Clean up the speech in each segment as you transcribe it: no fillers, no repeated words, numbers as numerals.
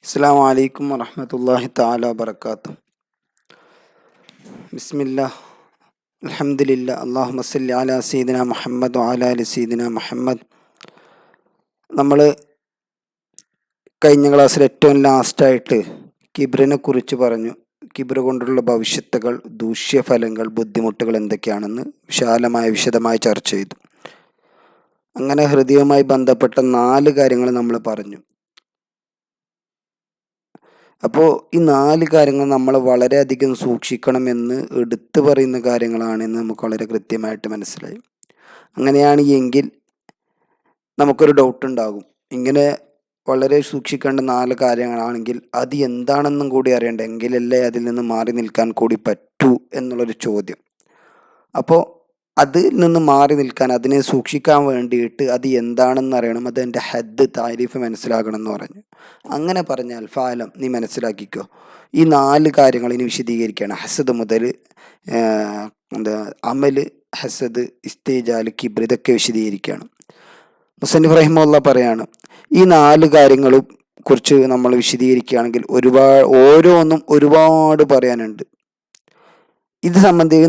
അസ്സലാമു അലൈക്കും വറഹ്മത്തുള്ളാഹി തആല വബറകാതുഹു. ബിസ്മില്ലാഹ് അൽഹംദുലില്ലാ അല്ലാഹുമ്മ സ്വല്ലി അലാ സയ്യിദിനാ മുഹമ്മദ് വഅലാ ആലി സയ്യിദിനാ മുഹമ്മദ്. നമ്മൾ കഴിഞ്ഞ ക്ലാസ്സിൽ ഏറ്റവും ലാസ്റ്റായിട്ട് കിബ്റിനെ കുറിച്ച് പറഞ്ഞു. കിബ്ർ കൊണ്ടുള്ള ഭവിഷ്യത്തുകൾ, ദൂഷ്യഫലങ്ങൾ, ബുദ്ധിമുട്ടുകൾ എന്തൊക്കെയാണെന്ന് വിശദമായി ചർച്ച ചെയ്തു. അങ്ങനെ ഹൃദയവുമായി ബന്ധപ്പെട്ട 4 കാര്യങ്ങൾ നമ്മൾ പറഞ്ഞു. അപ്പോൾ ഈ 4 കാര്യങ്ങൾ നമ്മൾ വളരെയധികം സൂക്ഷിക്കണമെന്ന് എടുത്തു പറയുന്ന കാര്യങ്ങളാണെന്ന് നമുക്ക് വളരെ കൃത്യമായിട്ട് മനസ്സിലായി. അങ്ങനെയാണ് എങ്കിൽ നമുക്കൊരു ഡൗട്ട് ഉണ്ടാകും. ഇങ്ങനെ വളരെ സൂക്ഷിക്കേണ്ട 4 കാര്യങ്ങളാണെങ്കിൽ അത് എന്താണെന്നും കൂടി അറിയണ്ടേ, എങ്കിലല്ലേ അതിൽ നിന്ന് മാറി നിൽക്കാൻ കൂടി പറ്റൂ എന്നുള്ളൊരു ചോദ്യം. അപ്പോൾ അതിൽ നിന്ന് മാറി നിൽക്കാൻ, അതിനെ സൂക്ഷിക്കാൻ വേണ്ടിയിട്ട് അത് എന്താണെന്ന് അറിയണം, അതിൻ്റെ ഹദ് താരിഫ് മനസ്സിലാക്കണം എന്ന് പറഞ്ഞു. അങ്ങനെ പറഞ്ഞാൽ ഫാലം, നീ മനസ്സിലാക്കിക്കോ, ഈ 4 കാര്യങ്ങൾ ഇനി വിശദീകരിക്കുകയാണ്. ഹസദ് മുതൽ അമല്, ഹസദ്, ഇസ്തിജാൽ, കിബ്ർ, ഇതൊക്കെ വിശദീകരിക്കുകയാണ്. മുസന്നിഫ് റഹിമഹുല്ലാഹ് പറയാണ്, ഈ 4 കാര്യങ്ങളും കുറിച്ച് നമ്മൾ വിശദീകരിക്കുകയാണെങ്കിൽ ഓരോന്നും ഒരുപാട് പറയാനുണ്ട്. ഇത്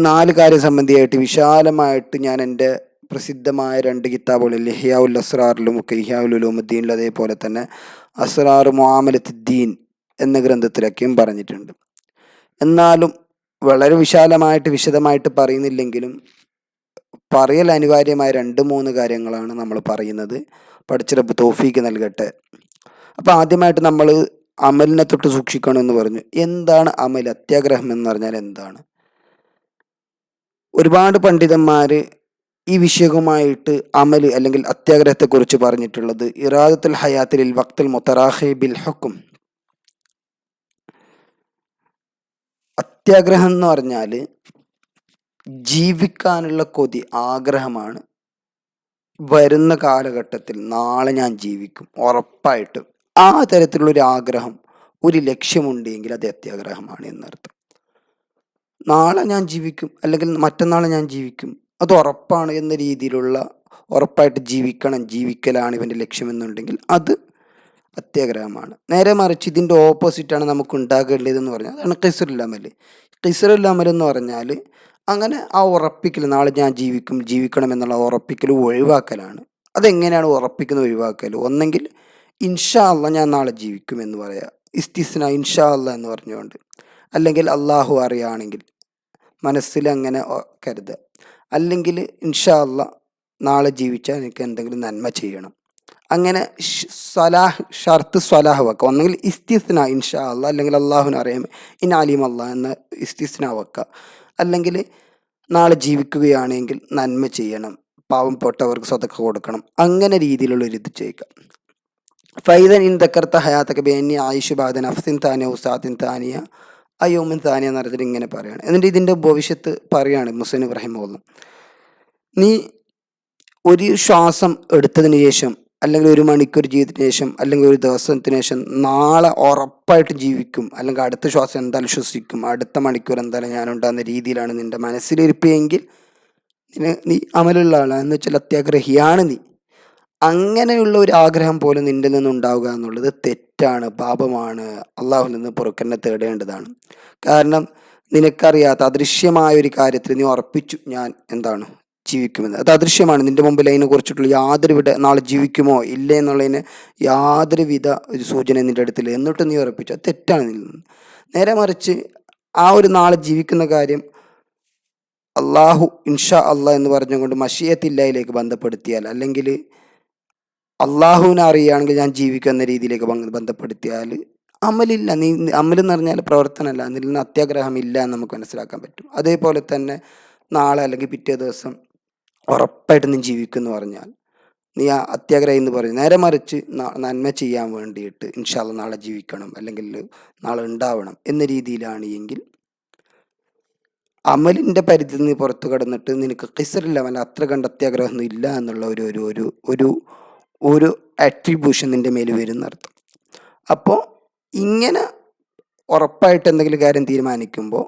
4 കാര്യം സംബന്ധിയായിട്ട് വിശാലമായിട്ട് ഞാൻ എൻ്റെ പ്രസിദ്ധമായ 2 കിതാബുകളിൽ ഇഹ്യാഉൽ അസ്റാറിലും ഒക്കെ ഇഹ്യാഉൽ ഉലൂമുദ്ദീനിലും അതേപോലെ തന്നെ അസ്റാർ മുആമലത്തുദ്ദീൻ എന്ന ഗ്രന്ഥത്തിലൊക്കെയും പറഞ്ഞിട്ടുണ്ട്. എന്നാലും വളരെ വിശദമായിട്ട് പറയുന്നില്ലെങ്കിലും പറയൽ അനിവാര്യമായ 2-3 കാര്യങ്ങളാണ് നമ്മൾ പറയുന്നത്. പഠിച്ച റബ്ബ് തൗഫീക്ക് നൽകട്ടെ. അപ്പോൾ ആദ്യമായിട്ട് നമ്മൾ അമലിനെ തൊട്ട് സൂക്ഷിക്കണമെന്ന് പറഞ്ഞു. എന്താണ് അമൽ? അത്യാഗ്രഹം എന്ന് പറഞ്ഞാൽ എന്താണ്? ഒരുപാട് പണ്ഡിതന്മാർ ഈ വിഷയവുമായിട്ട് അമൽ അല്ലെങ്കിൽ അത്യാഗ്രഹത്തെക്കുറിച്ച് പറഞ്ഞിട്ടുള്ളത് ഇറാദത്തുൽ ഹയാത്തിൽ വഖ്തുൽ മുതറാഖി ബിൽ ഹുക്ം. അത്യാഗ്രഹം എന്ന് പറഞ്ഞാൽ ജീവിക്കാനുള്ള കൊതി, ആഗ്രഹമാണ്. വരുന്ന കാലഘട്ടത്തിൽ നാളെ ഞാൻ ജീവിക്കും ഉറപ്പായിട്ടും, ആ തരത്തിലുള്ളൊരു ആഗ്രഹം, ഒരു ലക്ഷ്യമുണ്ടെങ്കിൽ അത് അത്യാഗ്രഹമാണ് എന്നർത്ഥം. നാളെ ഞാൻ ജീവിക്കും അല്ലെങ്കിൽ മറ്റന്നാൾ ഞാൻ ജീവിക്കും, അത് ഉറപ്പാണ് എന്ന രീതിയിലുള്ള, ഉറപ്പായിട്ട് ജീവിക്കലാണ് ഇവൻ്റെ ലക്ഷ്യമെന്നുണ്ടെങ്കിൽ അത് അത്യാഗ്രഹമാണ്. നേരെ മറിച്ച് ഇതിൻ്റെ ഓപ്പോസിറ്റാണ് നമുക്ക് ഉണ്ടാകേണ്ടതെന്ന് പറഞ്ഞാൽ അതാണ് ഖിസ്റുൽ അമൽ. ഖിസ്റുൽ അമൽ എന്ന് പറഞ്ഞാൽ അങ്ങനെ ആ ഉറപ്പിക്കൽ, നാളെ ഞാൻ ജീവിക്കണം എന്നുള്ള ഉറപ്പിക്കൽ ഒഴിവാക്കലാണ്. അതെങ്ങനെയാണ് ഉറപ്പിക്കുന്നത്, ഒഴിവാക്കൽ? ഒന്നെങ്കിൽ ഇൻഷാ അല്ലാ ഞാൻ നാളെ ജീവിക്കും എന്ന് പറയാം, ഇസ്തിസ്ന ഇൻഷാ അല്ലാ എന്ന് പറഞ്ഞുകൊണ്ട്. അല്ലെങ്കിൽ അള്ളാഹു അറിയുകയാണെങ്കിൽ മനസ്സിൽ അങ്ങനെ കരുതുക. അല്ലെങ്കിൽ ഇൻഷാ അല്ലാ നാളെ ജീവിച്ചാൽ എനിക്ക് എന്തെങ്കിലും നന്മ ചെയ്യണം. അങ്ങനെ ഷർത്ത് സ്വലാഹ് വെക്കുക. ഒന്നെങ്കിൽ ഇസ്തിസ്ന ഇൻഷാ അല്ലാ, അല്ലെങ്കിൽ അള്ളാഹുവിന് അറിയാം ഇൻ അലീം അല്ലാ എന്ന ഇസ്തിസ്ന വെക്കുക. അല്ലെങ്കിൽ നാളെ ജീവിക്കുകയാണെങ്കിൽ നന്മ ചെയ്യണം, പാവപ്പെട്ടവർക്ക് സ്വതക്ക കൊടുക്കണം, അങ്ങനെ രീതിയിലുള്ളൊരിത് ചെയ്യുക. ഫൈദൻ ഇൻ ദക്കർത്ത ഹയാത്തക ബേനി ആയിഷു ബാദൻ അഫ്സിൻ താനിയ ഉസാത്തിൻ താനിയ അയ്യോമൻ താനിയ എന്ന് പറഞ്ഞിട്ട് ഇങ്ങനെ പറയുകയാണ്. എന്നിട്ട് ഇതിൻ്റെ ഭവിഷ്യത്ത് പറയുകയാണ് മുസ്ലിം റഹിമഹുല്ലാഹ്. നീ ഒരു ശ്വാസം എടുത്തതിന് ശേഷം, അല്ലെങ്കിൽ 1 മണിക്കൂർ ജീവിതത്തിന് ശേഷം, അല്ലെങ്കിൽ ഒരു ദിവസത്തിന് ശേഷം നാളെ ഉറപ്പായിട്ട് ജീവിക്കും, അല്ലെങ്കിൽ അടുത്ത ശ്വാസം എന്തായാലും ശ്വസിക്കും, അടുത്ത മണിക്കൂർ എന്തായാലും ഞാനുണ്ടാകുന്ന രീതിയിലാണ് നിൻ്റെ മനസ്സിലിരിപ്പെങ്കിൽ നീ അമലുള്ള ആളാണ്, എന്ന് വെച്ചാൽ അത്യാഗ്രഹിയാണ് നീ. അങ്ങനെയുള്ള ഒരു ആഗ്രഹം പോലും നിൻ്റെ നിന്നുണ്ടാവുക എന്നുള്ളത് തെറ്റാണ്, പാപമാണ്, അള്ളാഹുവിൽ നിന്ന് പൊറുക്കലിനെ തേടേണ്ടതാണ്. കാരണം നിനക്കറിയാത്ത അദൃശ്യമായ ഒരു കാര്യത്തിൽ നീ ഉറപ്പിച്ചു ഞാൻ എന്താണ് ജീവിക്കുമെന്ന്. അത് അദൃശ്യമാണ്, നിൻ്റെ മുമ്പിൽ അതിനെ കുറിച്ചിട്ടുള്ള യാതൊരുവിധ നാളെ ജീവിക്കുമോ ഇല്ലേ എന്നുള്ളതിന് യാതൊരുവിധ ഒരു സൂചന നിൻ്റെ അടുത്തില്ല, എന്നിട്ട് നീ ഉറപ്പിച്ചു, അത് തെറ്റാണ് നിന്നിൽ നിന്ന്. നേരെ മറിച്ച് ആ ഒരു നാളെ ജീവിക്കുന്ന കാര്യം അള്ളാഹു ഇൻഷാ അള്ളാഹ് എന്ന് പറഞ്ഞുകൊണ്ട് മഷിയത്തില്ലായിലേക്ക് ബന്ധപ്പെടുത്തിയാൽ, അല്ലെങ്കിൽ അള്ളാഹുവിനെ അറിയുകയാണെങ്കിൽ ഞാൻ ജീവിക്കും എന്ന രീതിയിലേക്ക് ബന്ധപ്പെടുത്തിയാൽ അമലില്ല. അമലെന്ന് പറഞ്ഞാൽ പ്രവർത്തനമല്ല, അതിൽ നിന്ന് അത്യാഗ്രഹമില്ല എന്ന് നമുക്ക് മനസ്സിലാക്കാൻ പറ്റും. അതേപോലെ തന്നെ നാളെ അല്ലെങ്കിൽ പിറ്റേ ദിവസം ഉറപ്പായിട്ട് നീ ജീവിക്കും എന്ന് പറഞ്ഞാൽ നീ ആ അത്യാഗ്രഹം എന്ന് പറയും. നേരെ മറിച്ച് നന്മ ചെയ്യാൻ വേണ്ടിയിട്ട് ഇൻഷാ അല്ലാഹ് നാളെ ജീവിക്കണം, അല്ലെങ്കിൽ നാളെ ഉണ്ടാവണം എന്ന രീതിയിലാണ് എങ്കിൽ അമലിൻ്റെ പരിധിയിൽ നിന്ന് പുറത്തു കടന്നിട്ട് നിനക്ക് ഖിസ്റുൽ അമൽ, അത്ര കണ്ട അത്യാഗ്രഹമൊന്നും ഇല്ല എന്നുള്ള ഒരു ആട്രിബ്യൂഷൻ നിൻ്റെ മേൽ വരുന്നർത്ഥം. അപ്പോൾ ഇങ്ങനെ ഉറപ്പായിട്ട് എന്തെങ്കിലും കാര്യം തീരുമാനിക്കുമ്പോൾ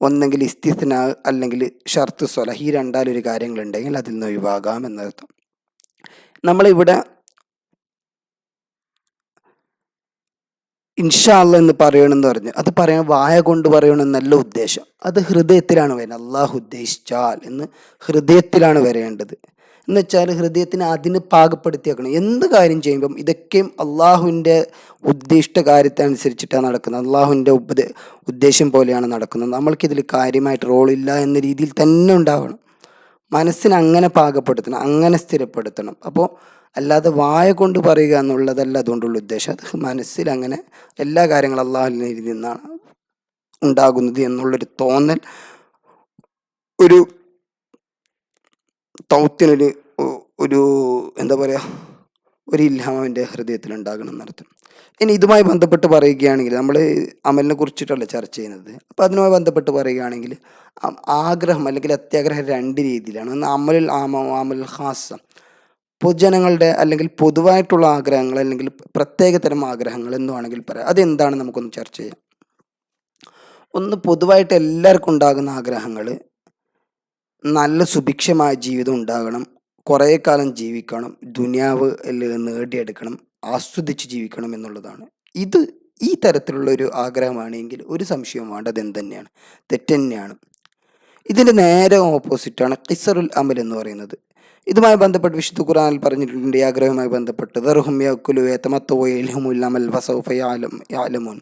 ഒന്നെങ്കിൽ ഇസ്തിസ്ന അല്ലെങ്കിൽ ഷർത്ത് സ്വലഹ്, ഈ രണ്ടാലൊരു കാര്യങ്ങളുണ്ടെങ്കിൽ അതിൽ നിന്ന് ഒഴിവാകാം എന്നർത്ഥം. നമ്മളിവിടെ ഇൻഷാ അല്ലാ എന്ന് പറയണമെന്ന് പറഞ്ഞു. അത് പറയാൻ വായ കൊണ്ട് പറയണമെന്നല്ല ഉദ്ദേശം. അത് ഹൃദയത്തിലാണ് വരുന്നത്. അള്ളാഹു ഉദ്ദേശിച്ചാൽ എന്ന് ഹൃദയത്തിലാണ് വരേണ്ടത്. എന്ന് വെച്ചാൽ ഹൃദയത്തിന് അതിന് പാകപ്പെടുത്തി വെക്കണം. എന്ത് കാര്യം ചെയ്യുമ്പം ഇതൊക്കെയും അള്ളാഹുവിൻ്റെ ഉദ്ദിഷ്ട കാര്യത്തെ അനുസരിച്ചിട്ടാണ് നടക്കുന്നത്. അള്ളാഹുവിൻ്റെ ഉദ്ദേശം പോലെയാണ് നടക്കുന്നത്. നമ്മൾക്കിതിൽ കാര്യമായിട്ട് റോളില്ല എന്ന രീതിയിൽ തന്നെ ഉണ്ടാവണം. മനസ്സിനെ അങ്ങനെ പാകപ്പെടുത്തണം, അങ്ങനെ സ്ഥിരപ്പെടുത്തണം. അപ്പോൾ അല്ലാതെ വായ കൊണ്ട് പറയുക എന്നുള്ളതല്ല അതുകൊണ്ടുള്ള ഉദ്ദേശം. അത് മനസ്സിൽ അങ്ങനെ എല്ലാ കാര്യങ്ങളും അള്ളാഹുവിൽ നിന്നാണ് ഉണ്ടാകുന്നത് എന്നുള്ളൊരു തോന്നൽ, ഒരു തൗത്തിനൊരു ഒരു എന്താ പറയുക, ഒരു ഇൽഹാം അവൻ്റെ ഹൃദയത്തിൽ ഉണ്ടാകണം എന്നർത്ഥം. ഇനി ഇതുമായി ബന്ധപ്പെട്ട് പറയുകയാണെങ്കിൽ, നമ്മൾ അമലിനെ കുറിച്ചിട്ടല്ല ചർച്ച ചെയ്യുന്നത്. അപ്പോൾ അതിനുമായി ബന്ധപ്പെട്ട് പറയുകയാണെങ്കിൽ ആഗ്രഹം അല്ലെങ്കിൽ അത്യാഗ്രഹം രണ്ട് രീതിയിലാണ്. ഒന്ന് അമലുൽ ആമ, അമലുൽ ഖാസ. പൊതുജനങ്ങളുടെ അല്ലെങ്കിൽ പൊതുവായിട്ടുള്ള ആഗ്രഹങ്ങൾ അല്ലെങ്കിൽ പ്രത്യേക തരം ആഗ്രഹങ്ങൾ എന്ന് വേണമെങ്കിൽ പറയാം. അതെന്താണ് നമുക്കൊന്ന് ചർച്ച ചെയ്യാം. ഒന്ന് പൊതുവായിട്ട് എല്ലാവർക്കും ഉണ്ടാകുന്ന ആഗ്രഹങ്ങൾ, നല്ല സുഭിക്ഷമായ ജീവിതം ഉണ്ടാകണം, കുറേ കാലം ജീവിക്കണം, ദുനിയാവ് നേടിയെടുക്കണം, ആസ്വദിച്ച് ജീവിക്കണം എന്നുള്ളതാണ്. ഇത് ഈ തരത്തിലുള്ള ഒരു ആഗ്രഹമാണെങ്കിൽ ഒരു സംശയവും വേണ്ട, അതെന്ത് തന്നെയാണ്, തെറ്റ് തന്നെയാണ്. ഇതിൻ്റെ നേരെ ഓപ്പോസിറ്റാണ് ഖിസറുൽ അമൽ എന്ന് പറയുന്നത്. ഇതുമായി ബന്ധപ്പെട്ട് വിശുദ്ധ ഖുർആനിൽ പറഞ്ഞിട്ടുണ്ട്, ഈ ആഗ്രഹവുമായി ബന്ധപ്പെട്ട് ദർഹും യഅ്കുലു വയതമത്തഉ വയൽഹുമുൽ അമൽ ഫസൗഫ യഅലമൂൻ.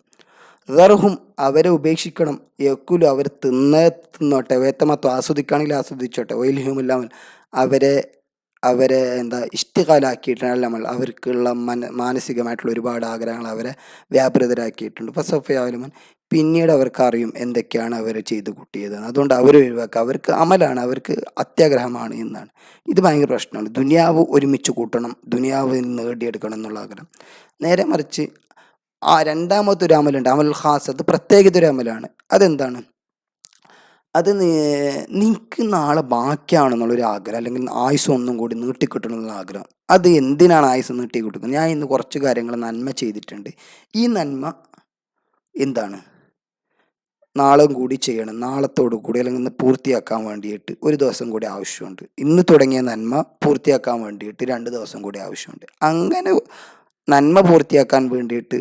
ദർഹും, അവരെ ഉപേക്ഷിക്കണം, യഅ്കുലു, അവർ തിന്നോട്ടെ, വയതമത്തഉ, ആസ്വദിക്കുകയാണെങ്കിൽ ആസ്വദിച്ചോട്ടെ, വയൽഹുമുൽ അമൽ, അവരെ ഇഷ്ടിഗാലാക്കിയിട്ടാണ് അമൽ, അവർക്കുള്ള മാനസികമായിട്ടുള്ള ഒരുപാട് ആഗ്രഹങ്ങൾ അവരെ വ്യാപൃതരാക്കിയിട്ടുണ്ട്. ഫസൗഫ യഅലമൂൻ, പിന്നീട് അവർക്ക് അറിയും എന്തൊക്കെയാണ് അവർ ചെയ്തു കൂട്ടിയത്. അതുകൊണ്ട് അവർ ഒഴിവാക്കുക, അവർക്ക് അമലാണ്, അവർക്ക് അത്യാഗ്രഹമാണ് എന്നാണ്. ഇത് ഭയങ്കര പ്രശ്നമാണ്. ദുനിയാവ് ഒരുമിച്ച് കൂട്ടണം, ദുനിയാവ് നേടിയെടുക്കണം എന്നുള്ള ആഗ്രഹം. നേരെ മറിച്ച് രണ്ടാമത്തെ ഒരു അമലുണ്ട്, അമൽ ഖാസ്. അത് പ്രത്യേകത ഒരു അമലാണ്. അതെന്താണ്? അത് നിനക്ക് നാളെ ബാക്കിയാണെന്നുള്ളൊരു ആഗ്രഹം, അല്ലെങ്കിൽ ആയുസ് ഒന്നും കൂടി നീട്ടിക്കിട്ടണമെന്നുള്ള ആഗ്രഹം. അത് എന്തിനാണ് ആയുസ് നീട്ടിക്കിട്ടുന്നത്? ഞാൻ ഇന്ന് കുറച്ച് കാര്യങ്ങൾ നന്മ ചെയ്തിട്ടുണ്ട്, ഈ നന്മ എന്താണ് നാളെയും കൂടി ചെയ്യണം, നാളത്തോടു കൂടി അല്ലെങ്കിൽ ഇന്ന് പൂർത്തിയാക്കാൻ വേണ്ടിയിട്ട് ഒരു ദിവസം കൂടി ആവശ്യമുണ്ട്, ഇന്ന് തുടങ്ങിയ നന്മ പൂർത്തിയാക്കാൻ വേണ്ടിയിട്ട് 2 ദിവസം കൂടി ആവശ്യമുണ്ട്. അങ്ങനെ നന്മ പൂർത്തിയാക്കാൻ വേണ്ടിയിട്ട്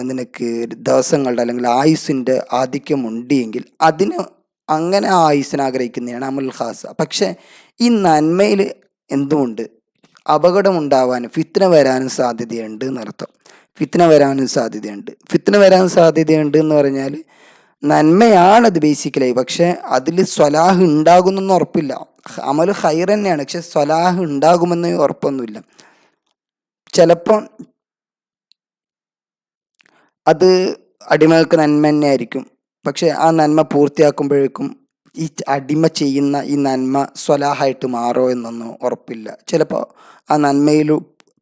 നിനക്ക് ദിവസങ്ങളുടെ അല്ലെങ്കിൽ ആയുസ്സിൻ്റെ ആധിക്യം ഉണ്ടെങ്കിൽ അങ്ങനെ ആ ആയുസ്സിനെ ആഗ്രഹിക്കുന്നതാണ് അമൽ ഖാസ. പക്ഷേ ഈ നന്മയിൽ എന്തുമുണ്ട്? അപകടമുണ്ടാവാനും ഫിത്ന വരാനും സാധ്യതയുണ്ട് എന്നർത്ഥം. ഫിത്ന വരാനും സാധ്യതയുണ്ട് എന്ന് പറഞ്ഞാൽ നന്മയാണത് ബേസിക്കലായി, പക്ഷെ അതിൽ സ്വലാഹ് ഉണ്ടാകുമെന്നൊന്നും ഉറപ്പില്ല. അമൽ ഖൈർ തന്നെയാണ്, പക്ഷെ സ്വലാഹ് ഉണ്ടാകുമെന്ന് ഉറപ്പൊന്നുമില്ല. ചിലപ്പം അത് അടിമകൾക്ക് നന്മ തന്നെ ആയിരിക്കും, പക്ഷെ ആ നന്മ പൂർത്തിയാക്കുമ്പോഴേക്കും ഈ അടിമ ചെയ്യുന്ന ഈ നന്മ സ്വലാഹായിട്ട് മാറോ എന്നൊന്നും ഉറപ്പില്ല. ചിലപ്പോൾ ആ നന്മയിൽ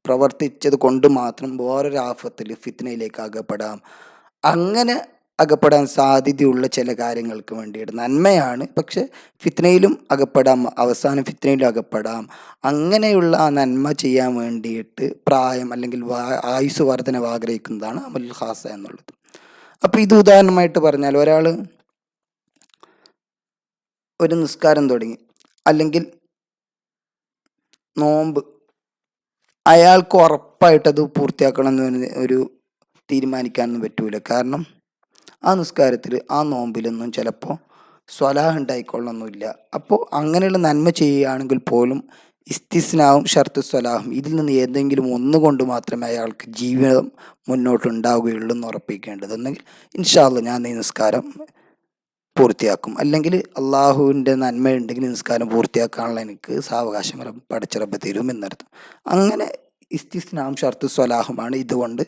പ്രവർത്തിച്ചത് കൊണ്ട് മാത്രം വേറൊരു ആഫത്തിൽ ഫിത്നയിലേക്ക് അകപ്പെടാം. അങ്ങനെ അകപ്പെടാൻ സാധ്യതയുള്ള ചില കാര്യങ്ങൾക്ക് വേണ്ടിയിട്ട് നന്മയാണ്, പക്ഷെ ഫിത്നയിലും അകപ്പെടാം, അവസാനം ഫിത്നയിലും അകപ്പെടാം. അങ്ങനെയുള്ള ആ നന്മ ചെയ്യാൻ വേണ്ടിയിട്ട് പ്രായം അല്ലെങ്കിൽ ആയുസ് വർധനവ് ആഗ്രഹിക്കുന്നതാണ് അമൽ ഖാസ എന്നുള്ളത്. അപ്പോൾ ഇത് ഉദാഹരണമായിട്ട് പറഞ്ഞാൽ, ഒരാൾ ഒരു നിസ്കാരം തുടങ്ങി അല്ലെങ്കിൽ നോമ്പ്, അയാൾക്ക് ഉറപ്പായിട്ടത് പൂർത്തിയാക്കണമെന്ന് ഒരു തീരുമാനിക്കാനൊന്നും പറ്റൂല. കാരണം ആ നിസ്കാരത്തിൽ ആ നോമ്പിലൊന്നും ചിലപ്പോൾ സ്വലാഹ് ഉണ്ടായിക്കൊള്ളണമെന്നില്ല. അപ്പോൾ അങ്ങനെയുള്ള നന്മ ചെയ്യുകയാണെങ്കിൽ പോലും ഇസ്തിസ്നാവും ഷർത്ത് സ്വലാഹും, ഇതിൽ നിന്ന് ഏതെങ്കിലും ഒന്നുകൊണ്ട് മാത്രമേ അയാൾക്ക് ജീവിതം മുന്നോട്ടുണ്ടാവുകയുള്ളൂ എന്ന് ഉറപ്പിക്കേണ്ടത്. എന്നെങ്കിൽ ഇൻഷാ അല്ലാഹ് ഞാൻ ഈ നിസ്കാരം പൂർത്തിയാക്കും, അല്ലെങ്കിൽ അള്ളാഹുവിൻ്റെ നന്മ ഉണ്ടെങ്കിൽ നിസ്കാരം പൂർത്തിയാക്കാനുള്ള എനിക്ക് സാവകാശം പടച്ചിറപ്പ് തരും എന്നർത്ഥം. അങ്ങനെ ഇസ്തിസ്നാവും ഷർത്ത് സ്വലാഹുമാണ് ഇതുകൊണ്ട്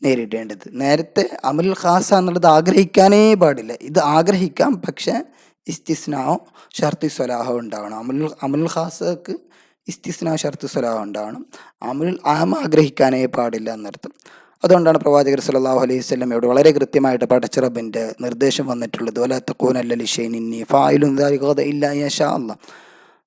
നേരിടേണ്ടത്. നേരത്തെ അമൽ ഖാസ എന്നുള്ളത് ആഗ്രഹിക്കാനേ പാടില്ല. ഇത് ആഗ്രഹിക്കാം, പക്ഷേ ഇസ്തിസ്നാവോ ഷർത്ത് സ്വലാഹോ ഉണ്ടാവണം. അമൽ ഖാസക്ക് ഇസ്തിസ്നാ ഷർത്ത് സ്വലാഹോ ഉണ്ടാവണം. അമൽ ആമ ആഗ്രഹിക്കാനേ പാടില്ല എന്നർത്ഥം. അതുകൊണ്ടാണ് പ്രവാചകർ സല്ലല്ലാഹു അലൈഹി വസല്ലമയോട് വളരെ കൃത്യമായിട്ട് പടച്ച റബ്ബിൻ്റെ നിർദ്ദേശം വന്നിട്ടുള്ളത്, വലാ തഖൂനന്ന ലിശൈഇൻ ഇന്നി ഫായിലുൻ ദാലിക ഗദൻ ഇല്ലാ യശാ അല്ലാഹ്.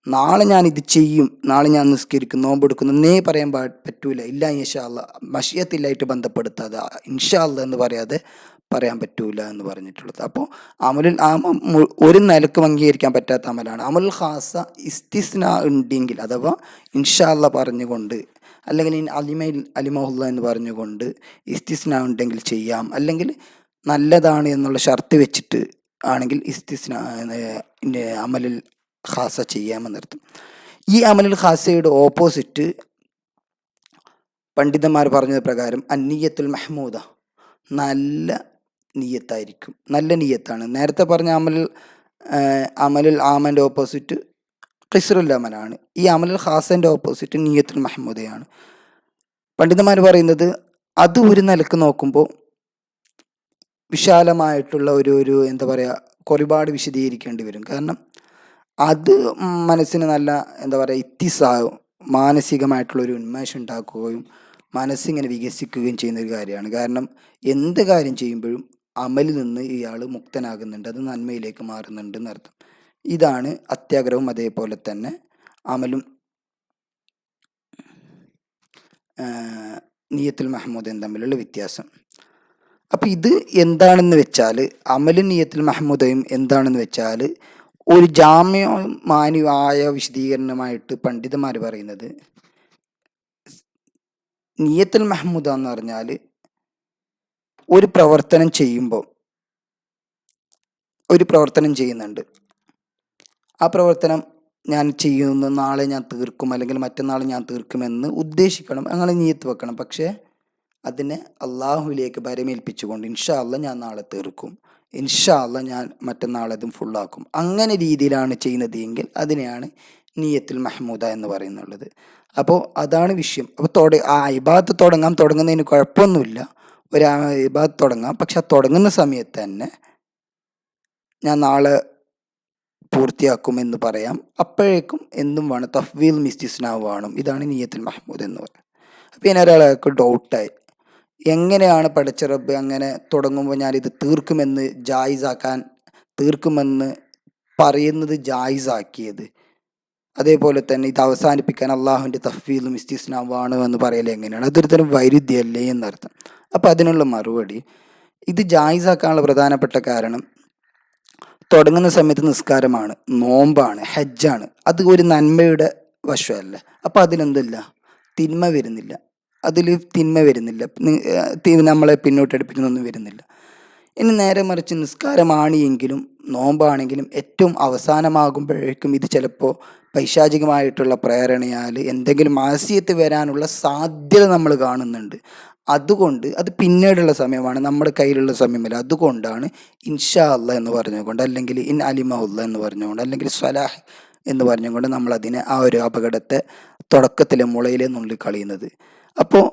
നാളെ ഞാൻ ഇത് ചെയ്യും, നാളെ ഞാൻ നിസ്കരിക്കും, നോമ്പെടുക്കുന്നു എന്നേ പറയാൻ പറ്റൂല. ഇല്ല ഇൻഷാ അല്ലാ, മഷിയത്തില്ലായിട്ട് ബന്ധപ്പെടുത്താതെ ഇൻഷാ അല്ലാ എന്ന് പറയാൻ പറ്റൂല എന്ന് പറഞ്ഞിട്ടുള്ളത്. അപ്പോൾ അമലുൽ ആമ ഒരു നിലക്കും അംഗീകരിക്കാൻ പറ്റാത്ത അമലാണ്. അമൽ ഖാസ ഇസ്തിസ്ന ഉണ്ടെങ്കിൽ, അഥവാ ഇൻഷാ അല്ലാ പറഞ്ഞുകൊണ്ട് അല്ലെങ്കിൽ ഇൻ അലിമയിൽ അലിമഹുല്ല എന്ന് പറഞ്ഞുകൊണ്ട് ഇസ്തിസ്ന ഉണ്ടെങ്കിൽ ചെയ്യാം, അല്ലെങ്കിൽ നല്ലതാണ് എന്നുള്ള ഷർത്ത് വെച്ചിട്ട് ആണെങ്കിൽ ഇസ്തിസ്ന അമലുൽ ഖാസ ചെയ്യാമെന്നർത്ഥം. ഈ അമലുൽ ഖാസയുടെ ഓപ്പോസിറ്റ് പണ്ഡിതന്മാർ പറഞ്ഞത് പ്രകാരം അന്നിയത്തുൽ മഹ്മൂദ, നല്ല നിയ്യത്തായിരിക്കും, നല്ല നിയ്യത്താണ്. നേരത്തെ പറഞ്ഞ അമലുൽ ആമൻ്റെ ഓപ്പോസിറ്റ് ഖിസ്റുൽ അമലാണ്. ഈ അമലുൽ ഖാസൻ്റെ ഓപ്പോസിറ്റ് നിയ്യത്തുൽ മഹ്മൂദയാണ്. പണ്ഡിതന്മാർ പറയുന്നത് അത് ഒരു നിലക്ക് നോക്കുമ്പോൾ വിശാലമായിട്ടുള്ള ഒരു എന്താ പറയുക, ഒരുപാട് വിശദീകരിക്കേണ്ടി വരും. കാരണം അത് മനസ്സിന് നല്ല എന്താ പറയുക ഇത്തിസാവും, മാനസികമായിട്ടുള്ളൊരു ഉന്മേഷം ഉണ്ടാക്കുകയും മനസ്സിങ്ങനെ വികസിക്കുകയും ചെയ്യുന്ന ഒരു കാര്യമാണ്. കാരണം എന്ത് കാര്യം ചെയ്യുമ്പോഴും അമലിൽ നിന്ന് ഇയാൾ മുക്തനാകുന്നുണ്ട്, അത് നന്മയിലേക്ക് മാറുന്നുണ്ട് എന്നർത്ഥം. ഇതാണ് അത്യാഗ്രഹവും അതേപോലെ തന്നെ അമലും നിയ്യത്തുൽ മഹ്മൂദയും തമ്മിലുള്ള വ്യത്യാസം. അപ്പം ഇത് എന്താണെന്ന് വെച്ചാൽ, അമലും നിയ്യത്തുൽ മഹ്മൂദയും എന്താണെന്ന് വെച്ചാൽ, ഒരു ജാമ്യമാന്യമായ വിശദീകരണമായിട്ട് പണ്ഡിതന്മാർ പറയുന്നത് നിയ്യത്തുൽ മഹ്മൂദ എന്ന് പറഞ്ഞാൽ ഒരു പ്രവർത്തനം ചെയ്യുമ്പോൾ, ഒരു പ്രവർത്തനം ചെയ്യുന്നുണ്ട്, ആ പ്രവർത്തനം ഞാൻ ചെയ്യുന്നു, നാളെ ഞാൻ തീർക്കും അല്ലെങ്കിൽ മറ്റന്നാൾ ഞാൻ തീർക്കുമെന്ന് ഉദ്ദേശിക്കണം, അങ്ങനെ നിയ്യത്ത് വെക്കണം. പക്ഷേ അതിനെ അള്ളാഹുവിലേക്ക് ഭരമേൽപ്പിച്ചുകൊണ്ട് ഇൻഷാ അല്ലാ ഞാൻ നാളെ തീർക്കും, ഇൻഷാ അല്ലാ ഞാൻ മറ്റന്നാൾ അതും ഫുള്ളാക്കും, അങ്ങനെ രീതിയിലാണ് ചെയ്യുന്നത് എങ്കിൽ അതിനെയാണ് നിയ്യത്തുൽ മഹ്മൂദ എന്ന് പറയുന്നുള്ളത്. അപ്പോൾ അതാണ് വിഷയം. അപ്പോൾ ആ ഇബാദത്ത് തുടങ്ങുന്നതിന് കുഴപ്പമൊന്നുമില്ല, ഒരു ഇബാദത്ത് തുടങ്ങാം. പക്ഷെ ആ തുടങ്ങുന്ന സമയത്ത് തന്നെ ഞാൻ നാളെ പൂർത്തിയാക്കുമെന്ന് പറയാം. അപ്പോഴേക്കും എന്തും വേണം, തഫ്വീൽ ഇസ്തിസ്നാവ് വേണം. ഇതാണ് നിയ്യത്തുൽ മഹ്മൂദ് എന്ന് പറയുന്നത്. അപ്പോൾ ഇനി ഒരാൾക്ക് ഡൗട്ടായി, എങ്ങനെയാണ് പടച്ച റബ്ബ് അങ്ങനെ തുടങ്ങുമ്പോൾ ഞാനിത് തീർക്കുമെന്ന് പറയുന്നത് ജായിസാക്കിയത്, അതേപോലെ തന്നെ ഇത് അവസാനിപ്പിക്കാൻ അള്ളാഹുവിൻ്റെ തഫ്വീലും ഇസ്തിസ്നാവാണ് എന്ന് പറയൽ എങ്ങനെയാണ്? അതൊരു തരം വൈരുദ്ധ്യമല്ലേ എന്നർത്ഥം. അപ്പം അതിനുള്ള മറുപടി, ഇത് ജായിസാക്കാനുള്ള പ്രധാനപ്പെട്ട കാരണം തുടങ്ങുന്ന സമയത്ത് നിസ്കാരമാണ്, നോമ്പാണ്, ഹജ്ജാണ്, അത് ഒരു നന്മയുടെ വശമല്ല. അപ്പം അതിലെന്തല്ല, തിന്മ വരുന്നില്ല, നമ്മളെ പിന്നോട്ടടുപ്പിക്കുന്നൊന്നും വരുന്നില്ല. ഇനി നേരെ മറിച്ച് നിസ്കാരമാണ് എങ്കിലും നോമ്പാണെങ്കിലും ഏറ്റവും അവസാനമാകുമ്പോഴേക്കും ഇത് ചിലപ്പോൾ പൈശാചികമായിട്ടുള്ള പ്രേരണയാൽ എന്തെങ്കിലും മാസിയത്ത് വരാനുള്ള സാധ്യത നമ്മൾ കാണുന്നുണ്ട്. അതുകൊണ്ട് അത് പിന്നീടുള്ള സമയമാണ്, നമ്മുടെ കയ്യിലുള്ള സമയമല്ല. അതുകൊണ്ടാണ് ഇൻഷാ അല്ലാ എന്ന് പറഞ്ഞുകൊണ്ട്, അല്ലെങ്കിൽ ഇൻ അലിമഹുല്ല എന്ന് പറഞ്ഞുകൊണ്ട്, അല്ലെങ്കിൽ സ്വലാഹ് എന്ന് പറഞ്ഞുകൊണ്ട് നമ്മളതിനെ ആ ഒരു അപകടത്തെ തുടക്കത്തിലെ മുളയിലെ നുള്ളി കളയുന്നത്. അപ്പോൾ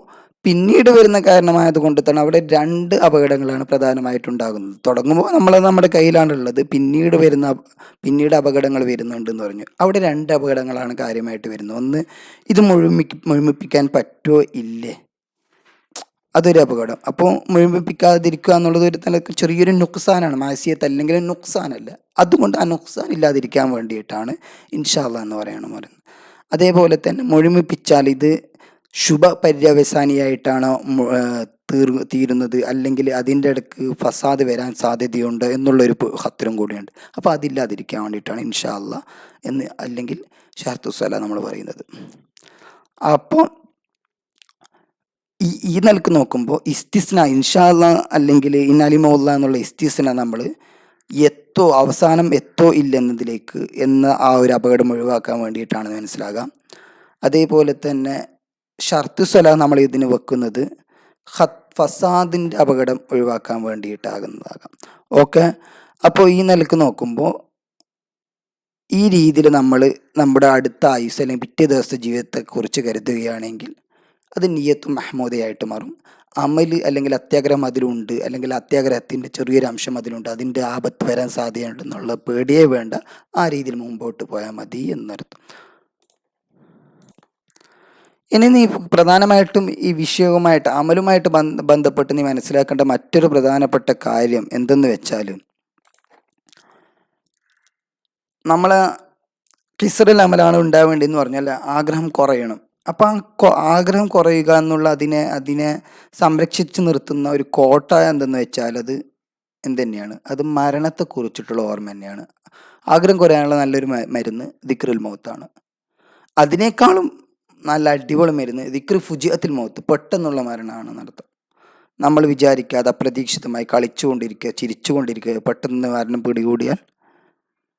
പിന്നീട് വരുന്ന കാരണമായത് കൊണ്ട് തന്നെ അവിടെ 2 അപകടങ്ങളാണ് പ്രധാനമായിട്ടുണ്ടാകുന്നത്. തുടങ്ങുമ്പോൾ നമ്മുടെ കയ്യിലാണുള്ളത്, പിന്നീട് അപകടങ്ങൾ വരുന്നുണ്ടെന്ന് പറഞ്ഞു. അവിടെ 2 അപകടങ്ങളാണ് കാര്യമായിട്ട് വരുന്നത്. ഒന്ന്, ഇത് മുഴുമിപ്പിക്കാൻ പറ്റുമോ ഇല്ലേ, അതൊരു അപകടം. അപ്പോൾ മുഴുമിപ്പിക്കാതിരിക്കുക എന്നുള്ളത് ഒരു തലക്ക് ചെറിയൊരു നുക്സാനാണ്, മാസിയത്ത് അല്ലെങ്കിൽ നുക്സാനല്ല. അതുകൊണ്ട് ആ നുക്സാൻ ഇല്ലാതിരിക്കാൻ വേണ്ടിയിട്ടാണ് ഇൻഷാ അല്ലാ എന്ന് പറയുന്നത്. അതേപോലെ തന്നെ മുഴുമിപ്പിച്ചാൽ ഇത് ശുഭ പര്യവസാനിയായിട്ടാണോ തീരുന്നത്, അല്ലെങ്കിൽ അതിൻ്റെ ഇടയ്ക്ക് ഫസാദ് വരാൻ സാധ്യതയുണ്ട് എന്നുള്ളൊരു ഖത്തറും കൂടിയുണ്ട്. അപ്പോൾ അതില്ലാതിരിക്കാൻ വേണ്ടിയിട്ടാണ് ഇൻഷാ അല്ലാ എന്ന്, അല്ലെങ്കിൽ ഷർത്തുസ്സല നമ്മൾ പറയുന്നത്. അപ്പോൾ ഈ നിലക്ക് നോക്കുമ്പോൾ ഇസ്തിസ്ന ഇൻഷാ അല്ലാ അല്ലെങ്കിൽ ഇൻ അലിമഹുല്ല എന്നുള്ള ഇസ്തിസ്ന നമ്മൾ അവസാനം ഇല്ലെന്നതിലേക്ക് എന്ന ആ ഒരു അപകടം ഒഴിവാക്കാൻ വേണ്ടിയിട്ടാണ് മനസ്സിലാകാം. അതേപോലെ തന്നെ ഷർത്ത് സ്വലാ നമ്മൾ ഇതിന് വെക്കുന്നത് ഫസാദിൻ്റെ അപകടം ഒഴിവാക്കാൻ വേണ്ടിയിട്ടാകുന്നതാകാം. ഓക്കെ, അപ്പോൾ ഈ നിലക്ക് നോക്കുമ്പോൾ ഈ രീതിയിൽ നമ്മൾ നമ്മുടെ അടുത്ത ആയുസ് അല്ലെങ്കിൽ പിറ്റേ ദിവസത്തെ ജീവിതത്തെക്കുറിച്ച് കരുതുകയാണെങ്കിൽ അത് നിയ്യത്തും മഹ്മൂദയായിട്ട് മാറും. അമൽ അല്ലെങ്കിൽ അത്യാഗ്രഹം അതിലുണ്ട്, അല്ലെങ്കിൽ അത്യാഗ്രഹത്തിൻ്റെ ചെറിയൊരു അംശം അതിലുണ്ട്, അതിൻ്റെ ആപത്ത് വരാൻ സാധ്യതയുണ്ടെന്നുള്ള പേടിയേ വേണ്ട, ആ രീതിയിൽ മുമ്പോട്ട് പോയാൽ മതി എന്നർത്ഥം. ഇനി നീ പ്രധാനമായിട്ടും ഈ വിഷയവുമായിട്ട് അമലുമായിട്ട് ബന്ധപ്പെട്ട് നീ മനസ്സിലാക്കേണ്ട മറ്റൊരു പ്രധാനപ്പെട്ട കാര്യം എന്തെന്ന് വെച്ചാൽ, നമ്മൾ ഖിസ്റുൽ അമലാണ് ഉണ്ടാവേണ്ടതെന്ന് പറഞ്ഞാൽ ആഗ്രഹം കുറയണം. അപ്പം ആഗ്രഹം കുറയുക എന്നുള്ള അതിനെ സംരക്ഷിച്ച് നിർത്തുന്ന ഒരു കോട്ട എന്തെന്ന് വെച്ചാൽ അത് എന്തുതന്നെയാണ്, അത് മരണത്തെക്കുറിച്ചിട്ടുള്ള ഓർമ്മ തന്നെയാണ്. ആഗ്രഹം കുറയാനുള്ള നല്ലൊരു മരുന്ന് ദിക്റുൽ മൗത്താണ്. അതിനേക്കാളും നല്ല അടിപൊളി മരുന്ന് ദിക്ർ ഫുജിഅത്തിൽ മൗത്ത്, പെട്ടെന്നുള്ള മരണമാണ് നടത്തുക. നമ്മൾ വിചാരിക്കാതെ അപ്രതീക്ഷിതമായി കളിച്ചുകൊണ്ടിരിക്കുക, ചിരിച്ചുകൊണ്ടിരിക്കുക, പെട്ടെന്ന് മരണം പിടികൂടിയാൽ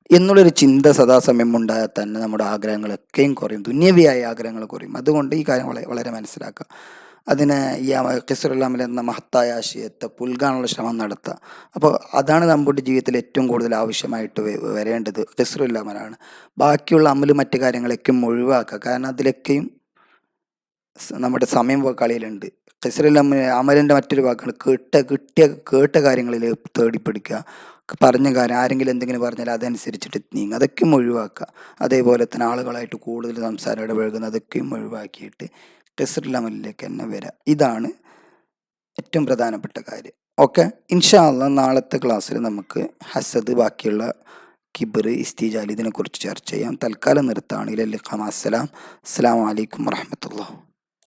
എന്നുള്ളൊരു ചിന്ത സദാസമയം ഉണ്ടായാൽ തന്നെ നമ്മുടെ ആഗ്രഹങ്ങളൊക്കെയും കുറയും, ദുന്യവിയായ ആഗ്രഹങ്ങൾ കുറയും. അതുകൊണ്ട് ഈ കാര്യം വളരെ മനസ്സിലാക്കുക. അതിന് ഈ ഖിസ്റുൽ എന്ന മഹത്തായ ആശയത്തെ പുൽകാനുള്ള ശ്രമം നടത്തുക. അപ്പോൾ അതാണ് നമ്മുടെ ജീവിതത്തിൽ ഏറ്റവും കൂടുതൽ ആവശ്യമായിട്ട് വരേണ്ടത്, ഖിസ്റുൽ അമലാണ്. ബാക്കിയുള്ള അമല് മറ്റു കാര്യങ്ങളൊക്കെയും ഒഴിവാക്കുക. കാരണം അതിലൊക്കെയും നമ്മുടെ സമയം കളിയിലുണ്ട്. ഖിസ്റുൽ അമലിൻ്റെ മറ്റൊരു വാക്കാണ് കേട്ട കാര്യങ്ങളിൽ തേടിപ്പിടിക്കുക. പറഞ്ഞ കാര്യം ആരെങ്കിലും എന്തെങ്കിലും പറഞ്ഞാൽ അതനുസരിച്ചിട്ട് നീങ്ങുക, അതൊക്കെയും ഒഴിവാക്കുക. അതേപോലെ തന്നെ ആളുകളായിട്ട് കൂടുതൽ സംസാരം ഇടപഴകുന്ന അതൊക്കെയും ഒഴിവാക്കിയിട്ട് ഖിസ്റുൽ അമലിലേക്ക് തന്നെ വരിക. ഇതാണ് ഏറ്റവും പ്രധാനപ്പെട്ട കാര്യം. ഓക്കെ, ഇൻഷാ അല്ലാഹ് നാളത്തെ ക്ലാസ്സിൽ നമുക്ക് ഹസദ്, ബാക്കിയുള്ള കിബർ, ഇസ്തിജാൽ ഇതിനെക്കുറിച്ച് ചർച്ച ചെയ്യാം. തൽക്കാലം നിർത്താണ്. ഇലൽ ലിഖാ, അസ്സലാം. അസ്സലാമു അലൈക്കും വറഹ്മത്തുള്ളാഹി.